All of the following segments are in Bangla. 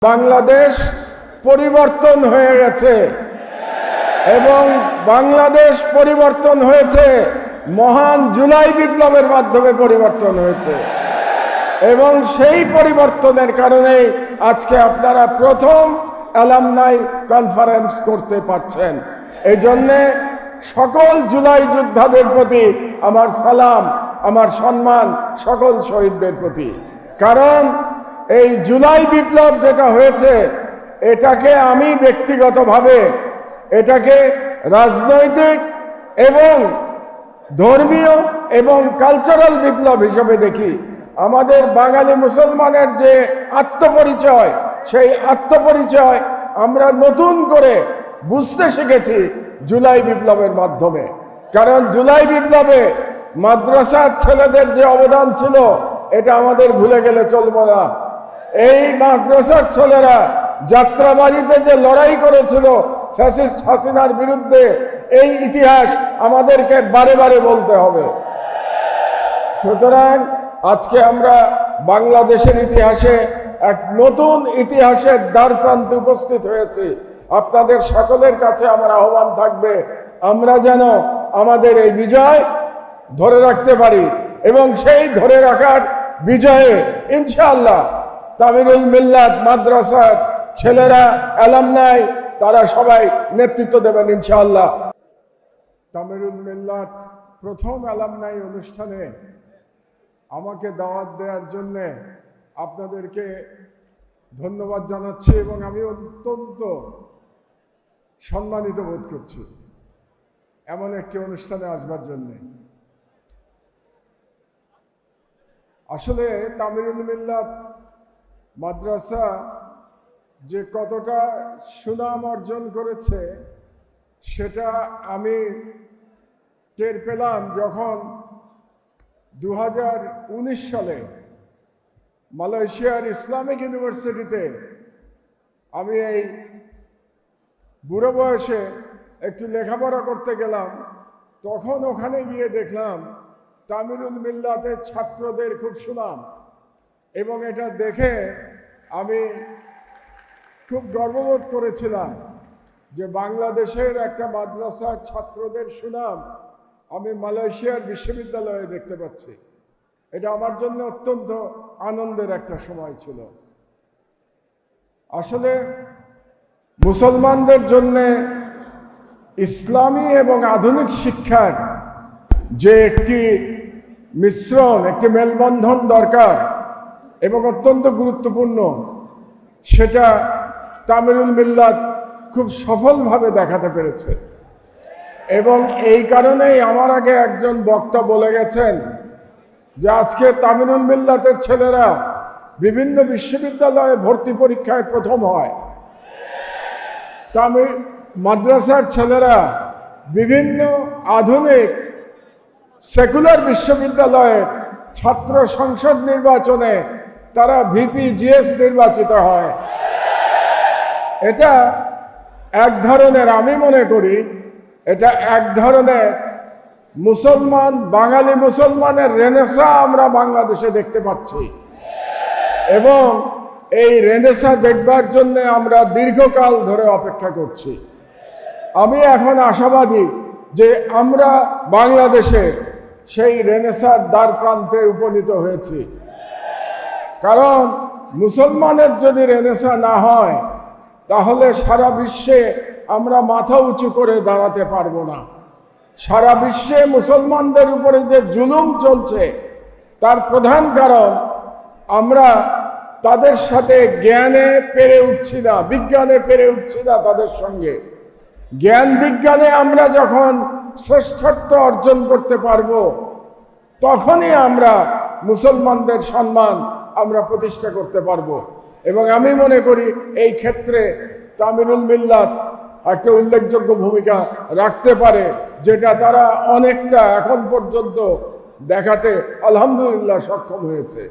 বাংলাদেশ পরিবর্তন হয়ে গেছে এবং বাংলাদেশ পরিবর্তন হয়েছে মহান জুলাই বিপ্লবের মাধ্যমে পরিবর্তন হয়েছে এবং সেই পরিবর্তনের কারণে আজকে আপনারা প্রথম অ্যালামনাই কনফারেন্স করতে পারছেন। এই জন্যে সকল জুলাই যোদ্ধাদের প্রতি আমার সালাম, আমার সম্মান সকল শহীদদের প্রতি। কারণ এই জুলাই বিপ্লব যেটা হয়েছে এটাকে আমি ব্যক্তিগতভাবে এটাকে রাজনৈতিক এবং ধর্মীয় এবং কালচারাল বিপ্লব হিসেবে দেখি। আমাদের বাঙালি মুসলমানের যে আত্মপরিচয়, সেই আত্মপরিচয় আমরা নতুন করে বুঝতে শিখেছি জুলাই বিপ্লবের মাধ্যমে। কারণ জুলাই বিপ্লবে মাদ্রাসার ছেলেদের যে অবদান ছিল এটা আমাদের ভুলে গেলে চলবে না। এই মাদ্রাসার ছেলেরা যাত্রাবাড়িতে যে লড়াই করেছিল ফ্যাসিস্ট হাসিনার বিরুদ্ধে, এই ইতিহাস আমাদেরকে বারে বারে বলতে হবে। সুতরাং আজকে আমরা বাংলাদেশের ইতিহাসে এক নতুন ইতিহাসের দ্বার প্রান্তে উপস্থিত হয়েছি। আপনাদের সকলের কাছে আমার আহ্বান থাকবে আমরা যেন আমাদের এই বিজয় ধরে রাখতে পারি এবং সেই ধরে রাখার বিজয়ে ইনশাআল্লাহ তামিরুল মিল্লাত মাদ্রাসার ছেলেরা, অ্যালামনাই, তারা সবাই নেতৃত্ব দেবেন ইনশাআল্লাহ। তামিরুল মিল্লাত প্রথম অ্যালামনাই অনুষ্ঠানে আমাকে দাওয়াত দেওয়ার জন্যে আপনাদেরকে ধন্যবাদ জানাচ্ছি এবং আমি অত্যন্ত সম্মানিত বোধ করছি এমন একটি অনুষ্ঠানে আসবার জন্যে। আসলে তামিরুল মিল্লাত মাদ্রাসা যে কতটা সুনাম অর্জন করেছে সেটা আমি টের পেলাম যখন 2019 সালে মালয়েশিয়ার ইসলামিক ইউনিভার্সিটিতে আমি এই বুড়ো বয়সে একটু লেখাপড়া করতে গেলাম। তখন ওখানে গিয়ে দেখলাম তামিরুল মিল্লাতের ছাত্রদের খুব সুনাম এবং এটা দেখে আমি খুব গর্ববোধ করেছিলাম যে বাংলাদেশের একটা মাদ্রাসার ছাত্রদের সুনাম আমি মালয়েশিয়ার বিশ্ববিদ্যালয়ে দেখতে পাচ্ছি। এটা আমার জন্য অত্যন্ত আনন্দের একটা সময় ছিল। আসলে মুসলমানদের জন্য ইসলামী এবং আধুনিক শিক্ষার যে একটি মিশ্রণ, একটি মেলবন্ধন দরকার এবং অত্যন্ত গুরুত্বপূর্ণ, সেটা তামিরুল মিল্লাত খুব সফলভাবে দেখাতে পেরেছে। এবং এই কারণেই আমার আগে একজন বক্তা বলে গেছেন যে আজকে তামিরুল মিল্লাতের ছেলেরা বিভিন্ন বিশ্ববিদ্যালয়ে ভর্তি পরীক্ষায় প্রথম হয়। মাদ্রাসার ছেলেরা বিভিন্ন আধুনিক সেকুলার বিশ্ববিদ্যালয়ের ছাত্র সংসদ নির্বাচনে তারা ভিপি জিএস নির্বাচিত হয়। এটা এক ধরনের, আমি মনে করি এটা এক ধরনের মুসলমান, বাঙালি মুসলমানের রেনেসা আমরা বাংলাদেশে দেখতে পাচ্ছি এবং এই রেনেসা দেখবার জন্য আমরা দীর্ঘকাল ধরে অপেক্ষা করছি। আমি এখন আশাবাদী যে আমরা বাংলাদেশে সেই রেনেসার দ্বার প্রান্তে উপনীত হয়েছি। কারণ মুসলমানের যদি রেনেসা না হয় তাহলে সারা বিশ্বে আমরা মাথা উঁচু করে দাঁড়াতে পারবো না। সারা বিশ্বে মুসলমানদের উপরে যে জুলুম চলছে তার প্রধান কারণ আমরা তাদের সাথে জ্ঞানে পেরে উঠছি না, বিজ্ঞানে পেরে উঠছি না তাদের সঙ্গে। জ্ঞান বিজ্ঞানে আমরা যখন শ্রেষ্ঠত্ব অর্জন করতে পারবো তখনই আমরা মুসলমানদের সম্মান আমরা প্রতিষ্ঠা করতে পারবো। এবং আমি মনে করি এই ক্ষেত্রে তামিরুল মিল্লাত একটা উল্লেখযোগ্য ভূমিকা রাখতে পারে, যেটা তারা অনেকটা এখন পর্যন্ত দেখাতে আলহামদুলিল্লাহ সক্ষম হয়েছে।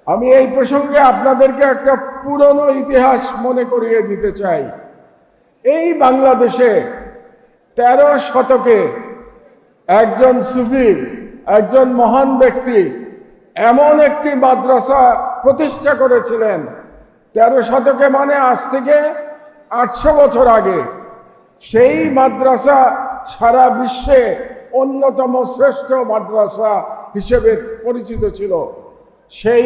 আমি এই প্রসঙ্গে আপনাদেরকে একটা পুরনো ইতিহাস মনে করিয়ে দিতে চাই। এই বাংলাদেশে 13 শতকে একজন সুফি, একজন মহান ব্যক্তি এমন একটি মাদ্রাসা প্রতিষ্ঠা করেছিলেন 13 শতকে মানে আজ থেকে 800 বছর আগে সেই মাদ্রাসা সারা বিশ্বে অন্যতম শ্রেষ্ঠ মাদ্রাসা হিসেবে পরিচিত ছিল। সেই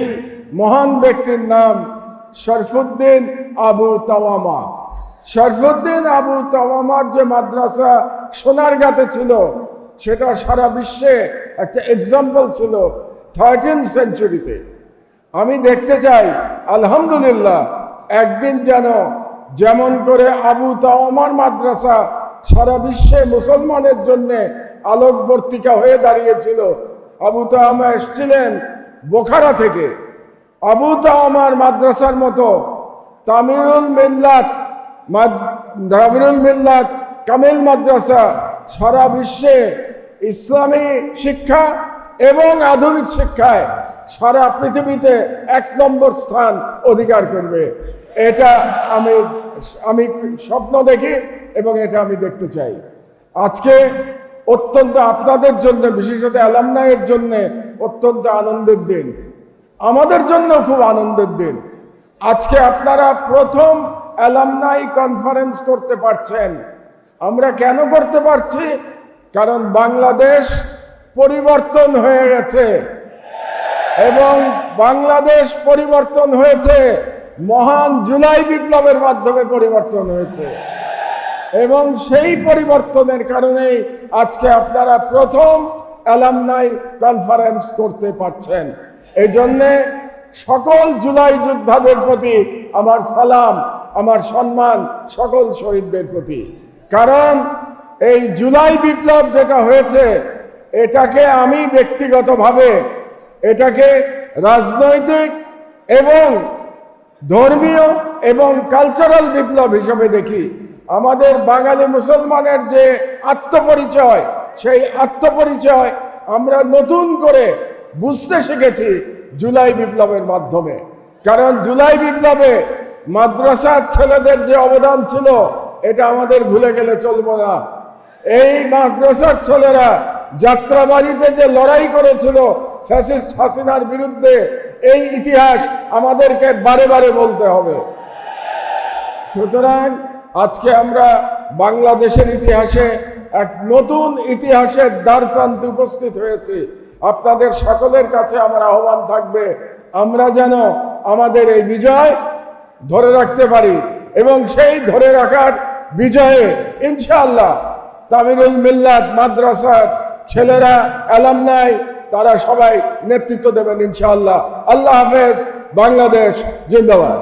মহান ব্যক্তির নাম শরফুদ্দীন আবু তাওয়ামা। শরফুদ্দীন আবু তাওয়ামার যে মাদ্রাসা সোনারগাঁতে ছিল, সেটা সারা বিশ্বে একটা এক্সাম্পল ছিল 13th সেঞ্চুরিতে। আমি দেখতে চাই, আলহামদুলিল্লাহ, একদিন যেন যেমন করে আবু তাওয়ামার মাদ্রাসা সারা বিশ্বে মুসলমানের জন্য আলোকবর্তিকা হয়ে দাঁড়িয়েছিল। আবু তাওয়ামা এসেছিলেন বোখারা থেকে। আবু তাওয়ামার মাদ্রাসার মতো তামিরুল মিল্লাত কামিল মাদ্রাসা সারা বিশ্বে ইসলামী শিক্ষা এবং আধুনিক শিক্ষায় সারা পৃথিবীতে 1 নম্বর স্থান অধিকার করবে। এটা আমি স্বপ্ন দেখি এবং এটা আমি দেখতে চাই। আজকে অত্যন্ত আপনাদের জন্য, বিশেষত অ্যালামনাইয়ের জন্য অত্যন্ত আনন্দের দিন, আমাদের জন্য খুব আনন্দের দিন। আজকে আপনারা প্রথম অ্যালামনাই কনফারেন্স করতে পারছেন। আমরা কেন করতে পারছি? কারণ বাংলাদেশ পরিবর্তন হয়ে গেছে এবং বাংলাদেশ পরিবর্তন হয়েছে মহান জুলাই বিপ্লবের মাধ্যমে পরিবর্তন হয়েছে এবং সেই পরিবর্তনের কারণেই আজকে আপনারা প্রথম অ্যালামনাই কনফারেন্স করতে পারছেন। এই জন্যে সকল জুলাই যোদ্ধাদের প্রতি আমার সালাম, আমার সম্মান সকল শহীদদের প্রতি। কারণ এই জুলাই বিপ্লব যেটা হয়েছে, এটাকে আমি ব্যক্তিগতভাবে এটাকে রাজনৈতিক এবং ধর্মীয় এবং কালচারাল বিপ্লব হিসেবে দেখি। আমাদের বাঙালি মুসলমানের যে আত্মপরিচয়, সেই আত্মপরিচয় আমরা নতুন করে বুঝতে শিখেছি জুলাই বিপ্লবের মাধ্যমে। কারণ জুলাই বিপ্লবে মাদ্রাসার ছেলেদের যে অবদান ছিল, এটা আমাদের ভুলে গেলে চলবে না। এই মাদ্রাসার ছেলেরা যাত্রাবাড়িতে যে লড়াই করেছিল ফ্যাসিস্ট হাসিনার বিরুদ্ধে, এই ইতিহাস আমাদেরকে বারে বারে বলতে হবে। সুতরাং আজকে আমরা বাংলাদেশের ইতিহাসে এক নতুন ইতিহাসের দ্বারপ্রান্তে উপস্থিত হয়েছি। আপনাদের সকলের কাছে আমার আহ্বান থাকবে, আমরা যেন আমাদের এই বিজয় ধরে রাখতে পারি এবং সেই ধরে রাখার বিজয়ে ইনশাআল্লাহ তামিরুল মিল্লাত মাদ্রাসার ছেলেরা, অ্যালামনাই, তারা সবাই নেতৃত্ব দেবেন ইনশাআল্লাহ। আল্লাহ হাফেজ। বাংলাদেশ জিন্দাবাদ।